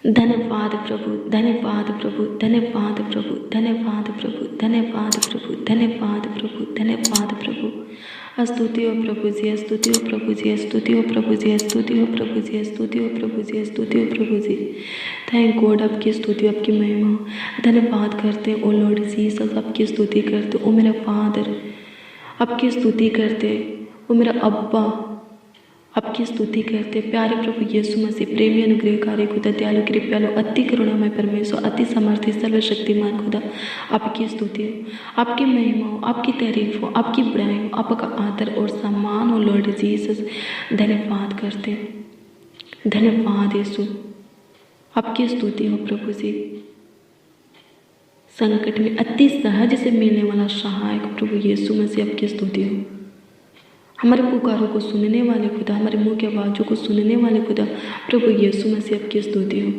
धन्यवाद प्रभु, धन्यवाद प्रभु, धन्यवाद प्रभु, धन्यवाद प्रभु, धन्यवाद प्रभु, धन्यवाद प्रभु, धन्यवाद प्रभु। स्तुति हो प्रभु जी, स्तुति हो प्रभु जी, स्तुति हो प्रभु जी, स्तुति हो प्रभु जी, स्तुति हो प्रभु जी, स्तुति हो प्रभु जी। थैंक गॉड, आपकी स्तुति, आपकी महिमा। धन्यवाद करते ओ लॉर्ड जीसस, आपकी स्तुति करते ओ मेरा फादर, आपकी स्तुति करते ओ मेरा अब्बा, आपकी स्तुति करते प्यारे प्रभु यीशु मसीह, प्रेमी अनुग्रहकारी खुदा, दयालु कृपालु, अति करुणामय परमेश्वर, अति समर्थी सर्वशक्तिमान खुदा, आपकी स्तुति हो, आपकी महिमा हो, आपकी तारीफ हो, आपकी बड़ाई हो, आपका आदर और सम्मान हो लॉर्ड जीसस। धन्यवाद करते, धन्यवाद यीशु, आपकी स्तुति हो प्रभु जी। संकट में अति सहज से मिलने वाला सहायक प्रभु यीशु मसीह, आपकी स्तुति हो। हमारे पुकारों को सुनने वाले खुदा, हमारे मुंह की आवाज़ों को सुनने वाले खुदा प्रभु यीशु मसीह, आपकी स्तुति हो।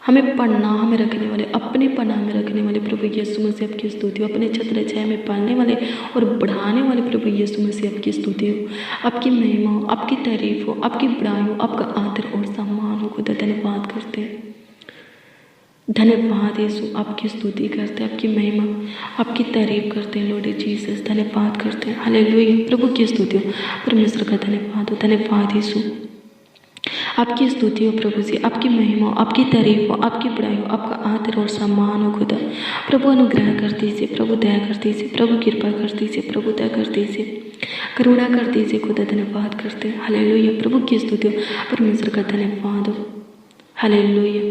हमें पनाह में रखने वाले, अपने पनाह में रखने वाले प्रभु यीशु मसीह, आपकी स्तुति हो। अपने छत्र छाया में पालने वाले और बढ़ाने वाले प्रभु यीशु मसीह, आपकी स्तुति हो। आपकी महिमा हो, आपकी तारीफ हो, आपकी बड़ाई हो, आपका आदर और सम्मान हो खुदा। धन्यवाद करते हैं, धन्यवाद यीशु, आपकी स्तुति करते हैं, आपकी महिमा, आपकी तारीफ करते हैं लॉर्ड जीसस। धन्यवाद करते हैं, हालेलुया। प्रभु की स्तुति हो, परमेश्वर का धन्यवाद हो। धन्यवाद यीशु, आपकी स्तुति हो प्रभु जी, आपकी महिमा हो, आपकी तारीफ हो, आपकी बड़ाई हो, आपका आदर और सम्मान हो खुदा। प्रभु अनुग्रह कर दीजिए, प्रभु दया कर दीजिए, प्रभु कृपा कर दीजिए, प्रभु दया कर दीजिए, करुणा कर दीजिए खुदा। धन्यवाद करते हैं, हालेलुया। प्रभु की स्तुति हो, परमेश्वर का धन्यवाद हो, हालेलुया।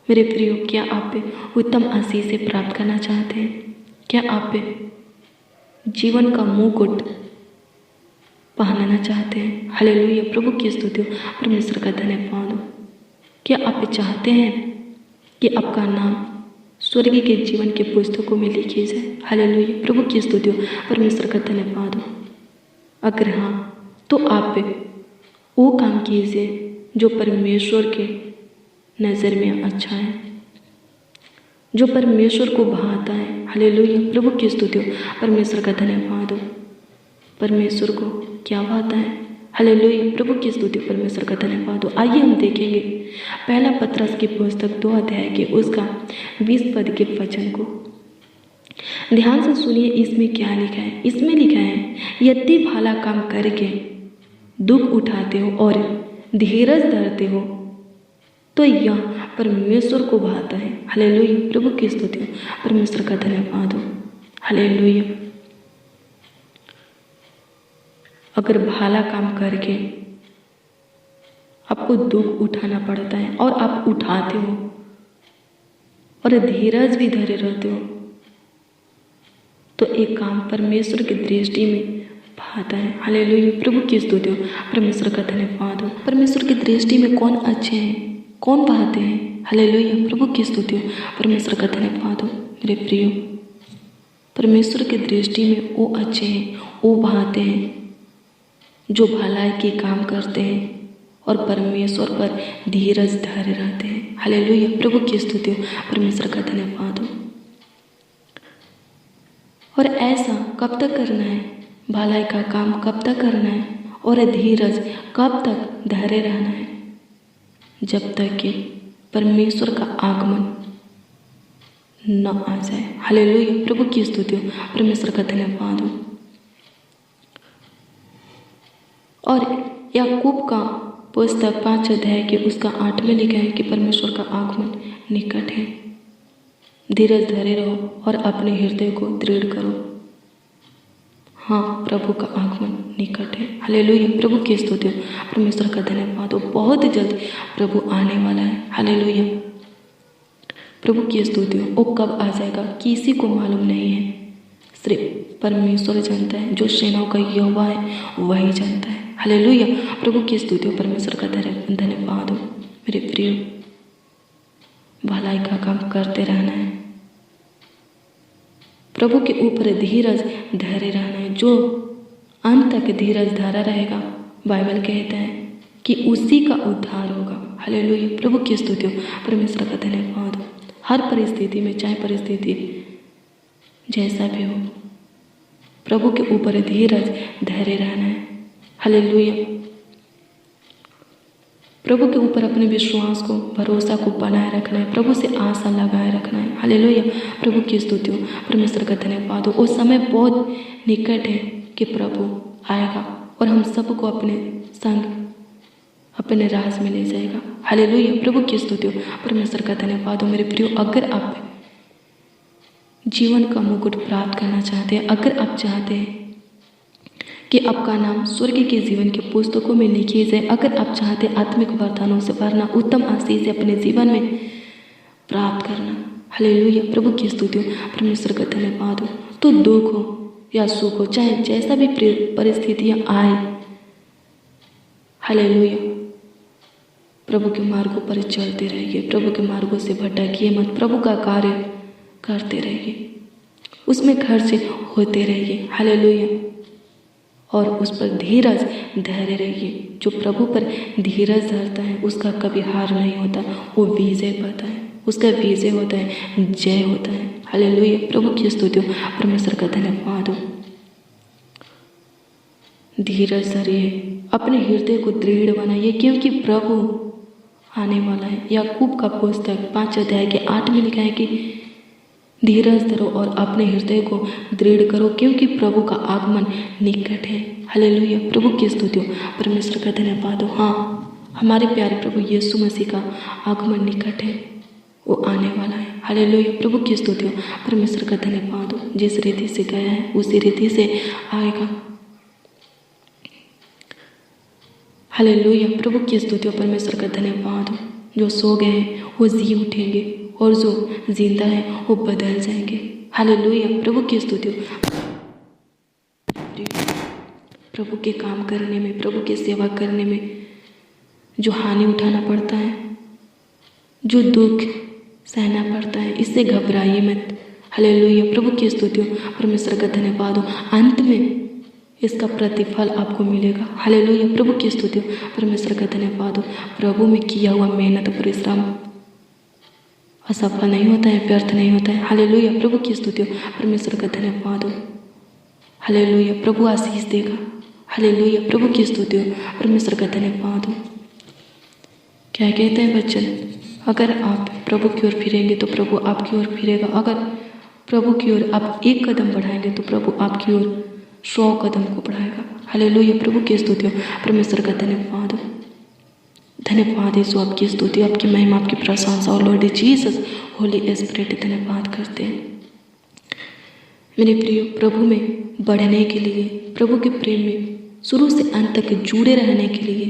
मेरे प्रियो, क्या आप उत्तम आशीष से प्राप्त करना चाहते हैं? क्या आप जीवन का मुकुट पहनना चाहते हैं? हालेलुया। प्रभु की स्तुति हो, परमेश्वर का धन्यवाद हो। क्या आप चाहते हैं कि आपका नाम स्वर्ग के जीवन के पुस्तकों में लिखी जाए? हालेलुया। प्रभु की स्तुति हो, परमेश्वर का धन्यवाद हो। अगर हाँ, तो आप वो काम कीजिए जो परमेश्वर के नज़र में अच्छा है, जो परमेश्वर को भाता है। हालेलुया। प्रभु की स्तुति हो, परमेश्वर का धन्यवाद हो। परमेश्वर को क्या भाता है? हालेलुया। प्रभु की स्तुति, परमेश्वर का धन्यवाद हो। आइए हम देखेंगे पहला पतरस की पुस्तक 2 अध्याय के उसका 20 पद के वचन को। ध्यान से सुनिए, इसमें क्या लिखा है। इसमें लिखा है, यदि भला काम करके दुख उठाते हो और धीरज धरते हो तो यह परमेश्वर को भाता है। हालेलुया। प्रभु की स्तुति हो, परमेश्वर का धन्यवाद हो। हालेलुया। अगर भला काम करके आपको दुख उठाना पड़ता है और आप उठाते हो और धीरज भी धरे रहते हो, तो एक काम परमेश्वर की दृष्टि में भाता है। हालेलुया। प्रभु की स्तुति हो, परमेश्वर का धन्यवाद हो। परमेश्वर की दृष्टि में कौन अच्छे हैं, कौन भाते हैं? हालेलुया। प्रभु की स्तुति हो, परमेश्वर का धन्यवाद हो। मेरे प्रियो, परमेश्वर की दृष्टि में वो अच्छे हैं, वो भाते हैं जो भलाई के काम करते हैं और परमेश्वर पर धीरज धरे रहते हैं। हालेलुया। प्रभु की स्तुति हो, परमेश्वर का धन्यवाद हो। और ऐसा कब तक करना है? भलाई का काम कब तक करना है और धीरज कब तक धरे रहना है? जब तक कि परमेश्वर का आगमन न आ जाए। हालेलुया। प्रभु की स्तुति हो, परमेश्वर का धन्यवाद हो। और याकूब का पुस्तक 5 अध्याय के उसका 8 में लिखा है कि परमेश्वर का आगमन निकट है। धीरज धरे रहो और अपने हृदय को दृढ़ करो। हाँ, प्रभु का आगमन निकट है। हालेलुया। प्रभु की स्तुति हो, परमेश्वर का धन्यवाद हो। बहुत जल्द प्रभु आने वाला है। हालेलुया। प्रभु की स्तुति हो। वो कब आ जाएगा किसी को मालूम नहीं है, सिर्फ परमेश्वर जानता है। जो सेनाओं का यहोवा है वही जानता है। हालेलुया। प्रभु की स्तुति हो, परमेश्वर का धन्यवाद हो। मेरे प्रिय, भलाई का काम करते रहना है, प्रभु के ऊपर धीरज धरे रहना है। जो अंत तक धीरज धरा रहेगा, बाइबल कहता है कि उसी का उद्धार होगा। हालेलुया। प्रभु की स्तुति हो, परमेश्वर का धन्यवाद हो। हर परिस्थिति में, चाहे परिस्थिति जैसा भी हो, प्रभु के ऊपर धीरज धरे रहना है। हालेलुया। प्रभु के ऊपर अपने विश्वास को, भरोसा को बनाए रखना है, प्रभु से आशा लगाए रखना है। हालेलुया। प्रभु की स्तुति हो, परमेश्वर का धन्यवाद हो। वो समय बहुत निकट है कि प्रभु आएगा और हम सबको अपने संग, अपने राज में ले जाएगा। हालेलुया। प्रभु की स्तुति हो, परमेश्वर का धन्यवाद हो। मेरे प्रियो, अगर आप जीवन का मुकुट प्राप्त करना चाहते हैं, अगर आप चाहते हैं कि आपका नाम स्वर्ग के जीवन के पुस्तकों में लिखी जाए, अगर आप चाहते हैं आत्मिक वरदानों से भरना, उत्तम आशीष से अपने जीवन में प्राप्त करना, हालेलुया। प्रभु की स्तुति हो, परमेश्वर का धन्यवाद हो। तो दुख हो या सुख हो, चाहे जैसा भी परिस्थितियां आए, हालेलुया, प्रभु के मार्गों पर चलते रहिए, प्रभु के मार्गों से भटकिए मत, प्रभु का कार्य करते रहिए, उसमें खर्च होते रहिए, हालेलुया। और उस पर धीरज धैर्य रहिए। जो प्रभु पर धीरज धरता है उसका कभी हार नहीं होता, वो विजय पाता है, उसका विजय होता है, जय होता है। हालेलुया। प्रभु की स्तुति हो, परमेश्वर का धन्यवाद हो। धीरज धरिए, अपने हृदय को दृढ़ बनाइए, क्योंकि प्रभु आने वाला है। याकूब का पुस्तक 5 अध्याय के 8 में लिखा है कि धीरज धरो और अपने हृदय को दृढ़ करो, क्योंकि प्रभु का आगमन निकट है। हालेलुया। प्रभु की स्तुति हो, परमेश्वर का धन्यवाद हो। हाँ, हमारे प्यारे प्रभु यीशु मसीह का आगमन निकट है, वो आने वाला है। हालेलुया। प्रभु की स्तुति हो, परमेश्वर का धन्यवाद हो। जिस रीति से गया है उसी रीति से आएगा। हालेलुया। प्रभु की स्तुति हो, परमेश्वर का धन्यवाद हो। जो सो गए हैं वो जी उठेंगे और जो जिंदा है वो बदल जाएंगे। हालेलुया। प्रभु की स्तुति हो। प्रभु के काम करने में, प्रभु की सेवा करने में जो हानि उठाना पड़ता है, जो दुख सहना पड़ता है, इससे घबराइए मत। हालेलुया। प्रभु की स्तुति हो, परमेश्वर का धन्यवाद हो। अंत में इसका प्रतिफल आपको मिलेगा। हालेलुया। प्रभु की स्तुति हो, परमेश्वर का धन्यवाद हो। प्रभु में किया हुआ मेहनत, परिश्रम असफल नहीं होता है, व्यर्थ नहीं होता है। हालेलुया। प्रभु की स्तुति हो, परमेश्वर का धन्यवाद हो। हालेलुया। प्रभु आशीष देगा। हालेलुया। प्रभु की स्तुति हो, परमेश्वर का धन्यवाद हो। क्या कहते हैं वचन? अगर आप प्रभु की ओर फिरेंगे तो प्रभु आपकी ओर फिरेगा। अगर प्रभु की ओर आप एक कदम बढ़ाएंगे तो प्रभु आपकी ओर 100 कदम को बढ़ाएगा। हालेलुया। प्रभु की स्तुति हो, परमेश्वर का धन्यवाद हो। धन्यवाद यीशु, आपकी स्तुति, आपकी महिमा, आपकी प्रशंसा और लॉर्ड जीसस होली स्पिरिट धन्यवाद करते हैं। मेरे प्रियो, प्रभु में बढ़ने के लिए, प्रभु के प्रेम में शुरू से अंत तक जुड़े रहने के लिए,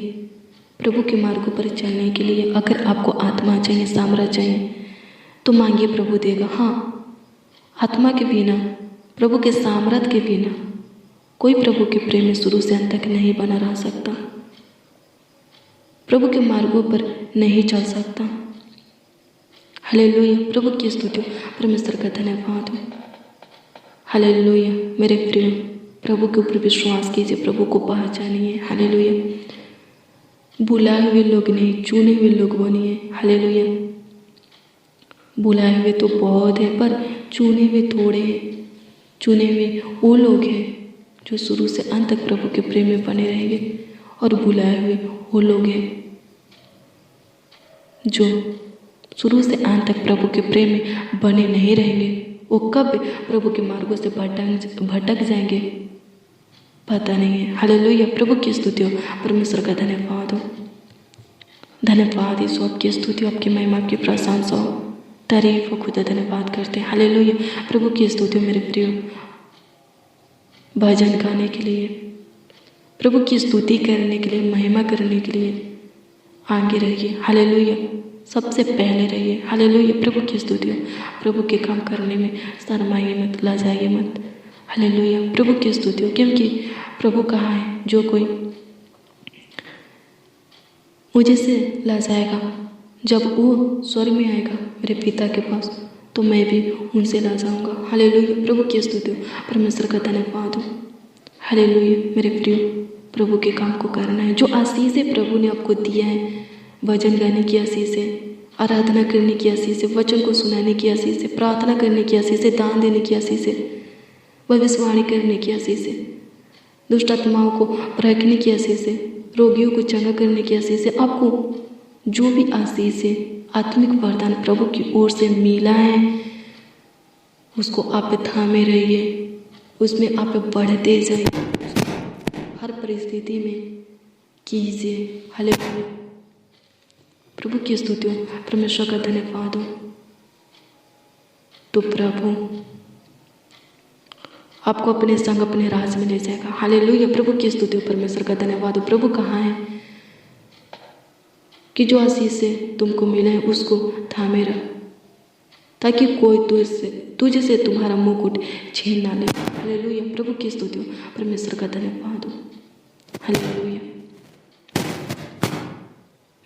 प्रभु के मार्गों पर चलने के लिए अगर आपको आत्मा चाहिए, सामर्थ चाहिए तो मांगिए, प्रभु देगा। हाँ, आत्मा के बिना, प्रभु के सामर्थ के बिना कोई प्रभु के प्रेम में शुरू से अंत तक नहीं बना रह सकता, प्रभु के मार्गों पर नहीं चल सकता। हालेलुया। प्रभु की स्तुति, परमेश्वर का धन्यवाद हो। हालेलुया। मेरे प्रिय, प्रभु के ऊपर विश्वास कीजिए, प्रभु को पहचानिए। हालेलुया। बुलाए हुए लोग नहीं, चुने हुए लोग बनिए। हालेलुया। बुलाए हुए तो बहुत है पर चुने हुए थोड़े हैं। चुने हुए वो लोग हैं जो शुरू से अंत तक प्रभु के प्रेम में बने रहेंगे, और बुलाए हुए वो लोग हैं जो शुरू से अंत तक प्रभु के प्रेम में बने नहीं रहेंगे। वो कब प्रभु के मार्गों से भटक जाएंगे पता नहीं है। हालेलुया। प्रभु की स्तुति हो, परमेश्वर का धन्यवाद हो। धन्यवाद यीशु, आपकी स्तुति, आपकी महिमा, आपकी प्रशंसा हो, तारीफ हो, खुदा धन्यवाद करते हैं। हालेलुया। प्रभु की स्तुति हो। मेरे प्रिय, भजन गाने के लिए, प्रभु की स्तुति करने के लिए, महिमा करने के लिए आगे रहिए। हालेलुया। सबसे पहले रहिए। हालेलुया। प्रभु की स्तुति हो। प्रभु के काम करने में शर्माइए मत, लजाइए मत। हालेलुया। प्रभु की स्तुति हो, क्योंकि प्रभु कहा है, जो कोई मुझे से लजाएगा, जब वो स्वर्ग में आएगा मेरे पिता के पास, तो मैं भी उनसे लजाऊंगा। हालेलुया। प्रभु की स्तुति हो, परमेश्वर का धन्यवाद हो। हालेलुया। मेरे प्रिय, प्रभु के काम को करना है। जो आशीषें प्रभु ने आपको दिया है, भजन गाने की आशीष है, आराधना करने की आशीष है, वचन को सुनाने की आशीष है, प्रार्थना करने की आशीष है, दान देने की आशीष है, भविष्यवाणी करने की आशीष है, दुष्ट आत्माओं को परखने की आशीष है, रोगियों को चंगा करने की आशीष है। आपको जो भी आशीष है, आत्मिक वरदान प्रभु की ओर से मिला है, उसको आप थामे रहिए, उसमें आप बढ़ते जाइए, हर परिस्थिति में कीजिए। हालेलुया। प्रभु की स्तुति हो, परमेश्वर का धन्यवाद हो। तो प्रभु आपको अपने संग अपने राज में ले जाएगा। हालेलुया। प्रभु की स्तुति हो, परमेश्वर का धन्यवाद हो। प्रभु कहाँ है कि जो आशीष से तुमको मिले है उसको थामे रख, ताकि कोई तुझे से तुम्हारा मुकुट छीन ना ले। हालेलुया। प्रभु की स्तुति हो, परमेश्वर का धन्यवाद हो। हालेलुया।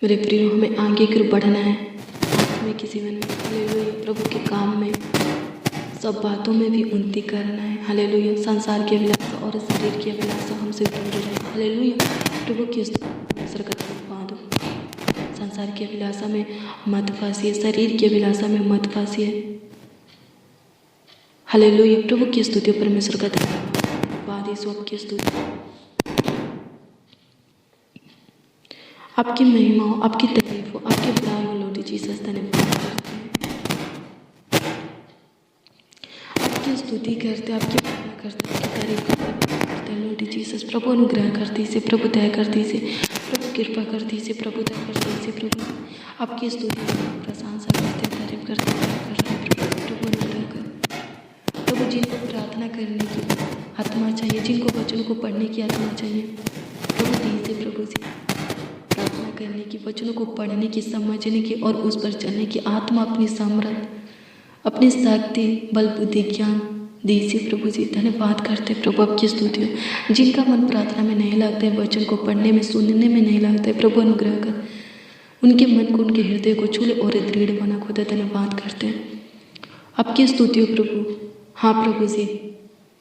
मेरे प्रियो, हमें आगे की ओर बढ़ना है आत्मिक के जीवन में। हालेलुया। प्रभु के काम में, सब बातों में भी उन्नति करना है। हालेलुया। संसार की अभिलाषा और शरीर की अभिलाषा हमसे दूर रहे। हालेलुया। प्रभु की स्तुति का धन्यवाद हो। संसार की अभिलाषा में मत फंसिए, शरीर की अभिलाषा में मत फंसिए। हालेलुया। प्रभु की स्तुति हो, परमेश्वर का धन्यवाद। यीशु आपकी स्तुति, आपकी महिमा हो, आपकी तारीफ हो, आपकी बड़ाई हो। लॉर्ड जीसस धन्यवाद करते हैं, आपकी स्तुति करते, आपकी महिमा करते, आपकी तारीफ करते हैं। लॉर्ड जीसस, प्रभु अनुग्रह कर दीजिए, प्रभु दया कर दीजिए, प्रभु कृपा कर दीजिए, प्रभु दया कर दीजिए। प्रभु आपकी स्तुति प्रशंसा करते, तारीफ करते प्रभु अनुग्रह कर। प्रभु जिनको प्रार्थना करने की आत्मा चाहिए, जिनको वचनों को पढ़ने की आत्मा चाहिए, प्रभु दीजिए। प्रभु जी प्रार्थना करने की, वचनों को पढ़ने की, समझने की और उस पर चलने की आत्मा, अपनी सामर्थ, अपनी शक्ति, बल, बुद्धि, ज्ञान दीजिए। प्रभु जी धन्यवाद करते प्रभु आपकी स्तुति हो। जिनका मन प्रार्थना में नहीं लगता है, वचन को पढ़ने में, सुनने में नहीं लगता है, प्रभु अनुग्रह कर उनके मन को, उनके हृदय को छू ले और दृढ़ बना। खुदा धन्यवाद करते हैं, आपकी स्तुति हो प्रभु। हाँ प्रभु जी,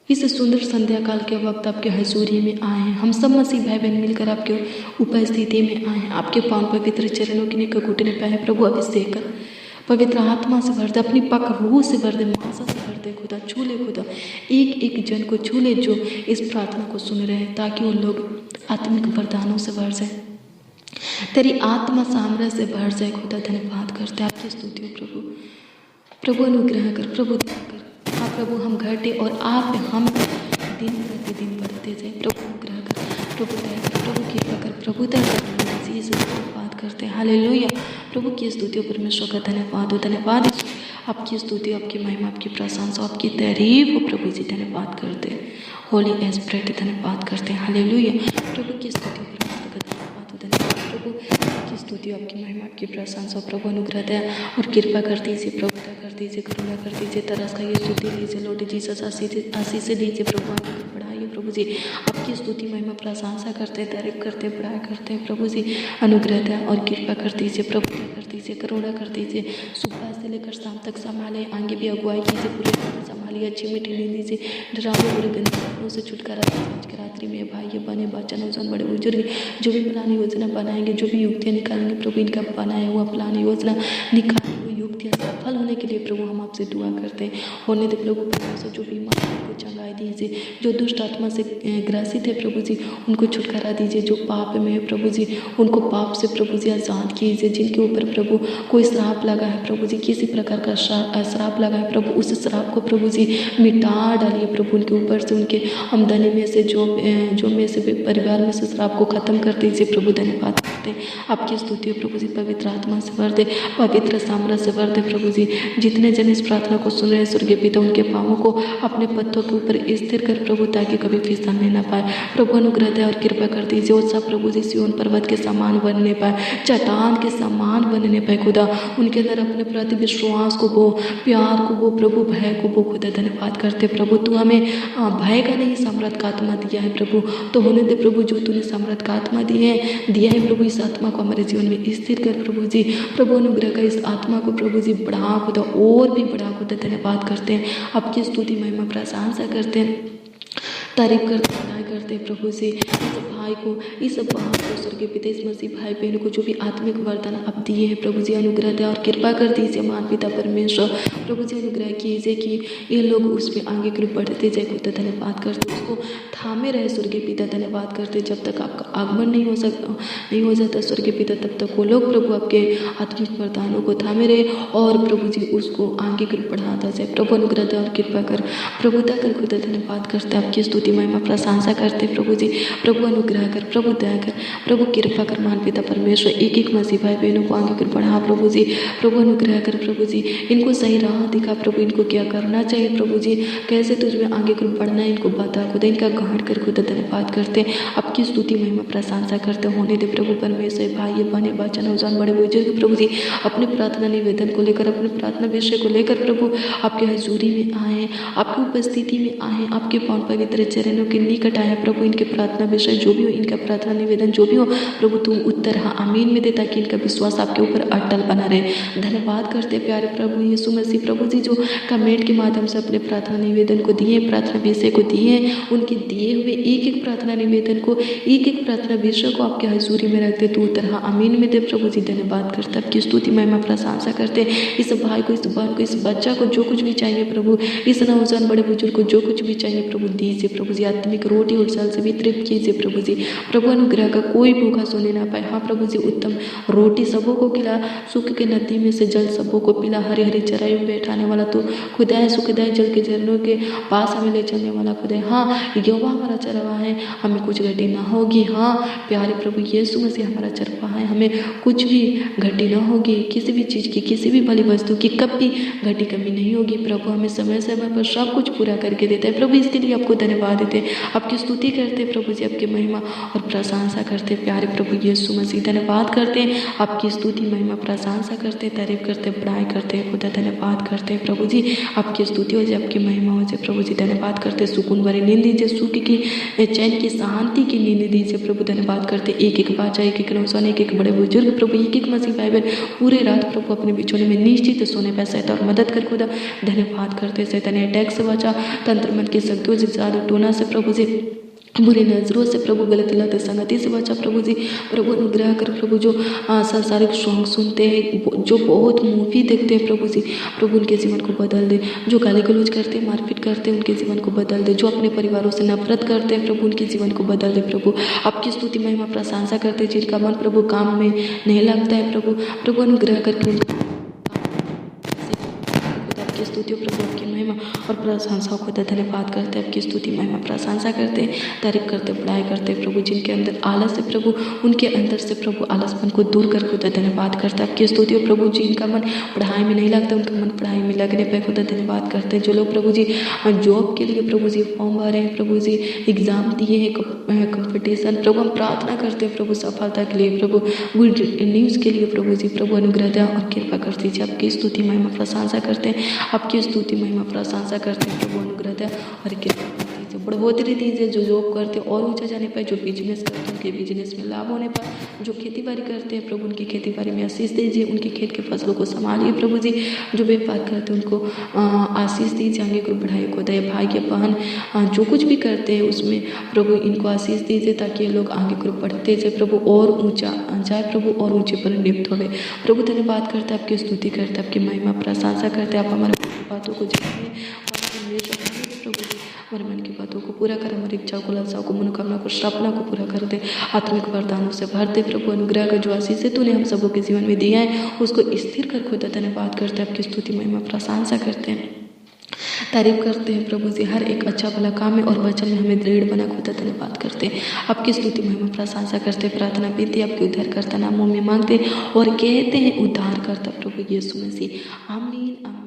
इस सुंदर संध्या काल के वक्त आपके हजूरी में आए हैं। हम सब मसीह भाई बहन मिलकर आपके उपस्थिति में आए हैं। आपके पावन पवित्र चरणों के नीचे घुटने पे हैं। प्रभु अभिषेक कर, पवित्र आत्मा से भर दे, अपनी पक रूह से भर दे, मासा से भर दे। खुदा छू ले, खुदा एक एक जन को छू ले जो इस प्रार्थना को सुन रहे हैं, ताकि उन लोग आत्मिक वरदानों से भर जाए, तेरी आत्मा सामर्थ्य से भर जाए। खुदा धन्यवाद करते, आपकी स्तुति हो प्रभु। प्रभु अनुग्रह कर, प्रभु दया कर। हाँ प्रभु, हम घटे और आप हम दिन प्रतिदिन बढ़ते जाए। प्रभु अनुग्रह कर, प्रभु दया कर, प्रभु कृपा कर, प्रभु दया कर। धन्यवाद करते हैं। हालेलुया। प्रभु की स्तुति हो, परमेश्वर का धन्यवाद हो। धन्यवाद आपकी स्तुति, आपकी महिमा, आपकी प्रशंसा, आपकी तारीफ हो। प्रभु जी धन्यवाद करते हैं। होली स्पिरिट धन्यवाद करते हैं। हालेलुया। प्रभु की स्तुति, परमेश्वर का धन्यवाद हो। धन्यवाद प्रभु की स्तुति, आपकी महिमा, आपकी प्रशंसा। प्रभु अनुग्रह दया और कृपा कर दीजिए, प्रभु दया कर दीजिए, करुणा कर दीजिए, तरस का ये स्तुति लीजिए। लॉर्ड जीसस आशीष दीजिए प्रभु, आगे बढ़ाइए प्रभु जी। आपकी स्तुति, महिमा, प्रशंसा करते हैं, तारीफ करते हैं, बड़ाई करते हैं। प्रभु जी अनुग्रह दया और कृपा कर दीजिए, प्रभु दया कर दीजिए, करुणा कर दीजिए। सुबह से लेकर शाम तक संभाले, आगे भी अगुवाई कीजिए, पूरे संभालिए, अच्छी मीठी नींद दीजिए, डरावे बुरे गंदे सपनों से छुटकारा दीजिए। रात्रि में भाई बने बच्चन नौजवान बड़े बुजुर्ग जो भी प्लान योजना बनाएंगे, जो भी युक्तियाँ निकालेंगे, प्रभु इनका बनाया हुआ प्लान योजना निकाली हुई युक्तियाँ सफल होने के लिए प्रभु हम आपसे दुआ करते हैं। होने दे प्रभु, परमेश्वर जो बीमार को चंगाई दीजिए, जो दुष्ट आत्मा से ग्रसित है प्रभु जी उनको छुटकारा दीजिए, जो पाप में है प्रभु जी उनको पाप से प्रभु जी आजाद कीजिए। जिनके ऊपर प्रभु कोई श्राप लगा है प्रभु जी, किसी प्रकार का श्राप लगा है प्रभु, उस श्राप को प्रभु जी मिटा डालिए प्रभु। उनके ऊपर से, उनके आमदनी में से, जो में से, परिवार में से श्राप को खत्म कर दीजिए प्रभु। धन्यवाद करते हैं, आपकी स्तुति हो प्रभु जी। पवित्र आत्मा से भर दे, पवित्र सामर्थ्य से भर दे प्रभु जी। जितने जन इस प्रार्थना को सुन रहे हैं, स्वर्गीय पिता उनके पाँवों को अपने पत्तों के ऊपर स्थिर कर प्रभु, ताकि कभी फिसलने न पाए। प्रभु अनुग्रह दया और कृपा कर दीजिए, और सब प्रभु जी सिय्योन पर्वत के समान बनने पाए, चट्टान के समान बनने पाए। खुदा उनके अंदर अपने प्रति विश्वास को बो, प्यार को बो प्रभु, भय को बो। खुदा धन्यवाद करते प्रभु, तू हमें भय का नहीं सामर्थ का आत्मा दिया है प्रभु, तो होने दे प्रभु जो तूने सामर्थ का आत्मा दिया है प्रभु, इस आत्मा को हमारे जीवन में स्थिर कर प्रभु जी। प्रभु अनुग्रह का इस आत्मा को प्रभु जी बढ़ा खुदा, और भी बढ़ा खुदा। धन्यवाद करते हैं, आपकी स्तुति, महिमा, प्रशंसा करते हैं, तारीफ करते, बड़ाई करते प्रभु जी। भाई को, इस भाई को स्वर्गीय पिता, इस मसीह भाई बहन को जो भी आत्मिक वरदान आप दिए हैं प्रभु जी, अनुग्रह दे और कृपा कर दीजिए महान पिता परमेश्वर। प्रभु जी अनुग्रह कीजिए कि ये लोग उसमें आगे की ओर बढ़ते जाए। खुदा धन्यवाद करते, उसको थामे रहे स्वर्गीय पिता। धन्यवाद करते जब तक आपका आगमन नहीं हो जाता स्वर्गीय पिता, तब तक वो लोग प्रभु आपके आत्मिक वरदानों को थामे रहे और प्रभु जी उसको आगे की ओर बढ़ाता जाए। प्रभु अनुग्रह दे और कृपा कर, प्रभुता कर। खुदा धन्यवाद करते, आपकी स्तुति महिमा प्रशंसा करते प्रभु जी। प्रभु अनुग्रह कर, प्रभु दया कर, प्रभु कृपा कर महान पिता परमेश्वर। एक एक मसीह भाई बहनों को आगे की ओर बढ़ा प्रभु जी। प्रभु अनुग्रह कर प्रभु जी, इनको सही राह दिखा प्रभु, इनको क्या करना चाहिए प्रभु जी, कैसे तुझ में आगे की ओर बढ़ना है इनको बता खुदा, इनका ग्रहण कर। खुदा धन्यवाद करते, आपकी स्तुति महिमा प्रशंसा करते होने दे प्रभु परमेश्वर। भाई ये बने बच्चन नौजवान बड़े बुजुर्ग प्रभु जी अपने प्रार्थना निवेदन को लेकर, अपने प्रार्थना विषय को लेकर प्रभु आपके हजूरी में आए, आपकी उपस्थिति में आए, आपके पावन पवित्र चरणों के निकट आए प्रभु। इनके प्रार्थना विषय जो भी हो, इनका प्रार्थना निवेदन जो भी हो प्रभु, तुम उत्तर हाँ आमीन में दे, ताकि इनका विश्वास आपके ऊपर अटल बना रहे। धन्यवाद करते प्यारे प्रभु यीशु मसीह प्रभु जी, जो कमेंट के माध्यम से अपने प्रार्थना निवेदन को दिए, प्रार्थना विषय को दिए, उनके दिए हुए एक एक प्रार्थना निवेदन को, एक एक प्रार्थना विषय को आपके हजूरी में रखते, तू उत्तर हाँ आमीन में दे प्रभु जी। धन्यवाद करते, आपकी स्तुति महिमा प्रशंसा करते। इस भाई को, इस बहन को, इस बच्चा को जो कुछ भी चाहिए प्रभु, इस नौजवान बड़े बुजुर्ग को जो कुछ भी चाहिए प्रभु दीजिए प्रभु जी। आत्मिक रोटी और जल से वितरित कीजिए प्रभु जी। प्रभु अनुग्रह का कोई भूखा सोने ना पाए। हाँ प्रभु जी, उत्तम रोटी सबों को खिला, सुख के नदी में से जल सबों को पिला, हरे हरे चराई में बैठाने वाला तो खुदा है, सुखदाय जल के झरनों के पास हमें ले चलने वाला खुदा है। हाँ यहोवा हमारा चरवाहा है, हमें कुछ घटी ना होगी। हाँ प्यारे प्रभु यीशु मसीह हमारा चरवाहा है, हमें कुछ भी घटी ना होगी, किसी भी चीज़ की, किसी भी भली वस्तु की कभी घटी कमी नहीं होगी। प्रभु हमें समय समय पर सब कुछ पूरा करके देता है प्रभु, इसके लिए आपको धन्यवाद देते हैं, आपकी स्तुति करते प्रभु जी, आपकी महिमा और प्रशंसा करते प्यारे प्रभु यीशु मसीह। धन्यवाद करते हैं, आपकी स्तुति महिमा प्रशंसा करते, तारीफ करते, बड़ाई करते खुदा। धन्यवाद करते हैं प्रभु जी, आपकी स्तुति हो जाए, आपकी महिमा हो जाए प्रभु जी। धन्यवाद करते, सुकून भरी नींद दीजिए, सुख की, चैन की, शांति की नींद दीजिए प्रभु। धन्यवाद करते, एक एक बाचा, एक एक नौजवान, एक एक बड़े बुजुर्ग प्रभु, एक एक मसीह भाई बहन पूरे रात प्रभु अपने बिछोने में निश्चित सोने पर सहायता और मदद कर खुदा। धन्यवाद करते, शैतानी अटैक से बचा, तंत्र मन की शक्तियों से, जादू टोना से प्रभु जी, बुरी नजरों से प्रभु, गलत लत संगति से बचा प्रभु जी। प्रभु अनुग्रह कर प्रभु, जो सांसारिक सॉन्ग सुनते हैं, जो बहुत मूवी देखते हैं प्रभु जी, प्रभु उनके जीवन को बदल दे। जो गाली गलौज करते हैं, मारपीट करते हैं, उनके जीवन को बदल दे। जो अपने परिवारों से नफरत करते हैं प्रभु, उनके जीवन को बदल दे प्रभु। आपकी स्तुति महिमा प्रशंसा करते, जिनका मन प्रभु काम में नहीं लगता है प्रभु, प्रभु अनुग्रह करके आपकी स्तुति प्रभु, आपकी महिमा और प्रशंसा खुदा। धन्यवाद करते हैं, आपकी स्तुति महिमा प्रशंसा करते हैं, तारीफ करते, बड़ाई करते प्रभु। जिनके अंदर आलस है प्रभु, उनके अंदर से प्रभु आलसपन को दूर कर खुदा। धन्यवाद करते हैं, आपकी स्तुति प्रभु। जिनका मन पढ़ाई में नहीं लगता, उनका मन पढ़ाई में लगने पर खुदा। धन्यवाद करते हैं, जो लोग प्रभु जी जॉब के लिए प्रभु जी फॉर्म भरे हैं प्रभु जी, एग्जाम दिए हैं, कंपटीशन प्रभु, हम प्रार्थना करते हैं प्रभु सफलता के लिए प्रभु, गुड न्यूज़ के लिए प्रभु जी। प्रभु अनुग्रह दया और कृपा कर दीजिए, आपकी स्तुति महिमा प्रशंसा करते हैं, आपकी स्तुति महिमा प्रशंसा करते हैं प्रभु। अनुग्रह दया और कृपा कर दीजिए, बढ़ोतरी दीजिए। जो जॉब करते हैं और ऊंचा जाने पर, जो बिजनेस करते हैं उनके बिजनेस में लाभ होने पर, जो खेती बाड़ी करते हैं प्रभु उनकी खेती बाड़ी में आशीष दीजिए, उनके खेत के फसलों को संभालिए प्रभु जी। जो व्यापार करते हैं उनको आशीष दीजिए, आगे को बढ़ाइए खुदा। भाई के बहन जो कुछ भी करते हैं उसमें प्रभु इनको आशीष दीजिए, ताकि ये लोग आगे को बढ़ते जाए प्रभु, और ऊंचा जाए प्रभु, और ऊंचे पर नियुक्त होवे प्रभु। धन्यवाद करते, आपकी स्तुति करते, आपकी महिमा प्रशंसा करते। आप हमारे बातों को जानिए प्रभु जी, हमारे मन की बातों को पूरा कर, हमारी इच्छाओं को, लालसाओं को, मनोकामना को, सपना को पूरा कर दे। आत्मिक वरदानों से भर दे प्रभु। अनुग्रह का जो आशीष है तूने हम सबों के जीवन में दिया है, उसको स्थिर कर खुदा। धन्यवाद करते हैं, आपकी स्तुति महिमा प्रशंसा करते हैं, तारीफ करते हैं प्रभु जी। हर एक अच्छा भला काम में और वचन में हमें दृढ़ बना खुदा। धन्यवाद करते हैं, आपकी स्तुति महिमा प्रशंसा करते हैं। प्रार्थना विनती आपके उद्धार करता नामों में मांगते और कहते हैं उद्धार करता प्रभु यीशु मसीह। आमीन आमीन।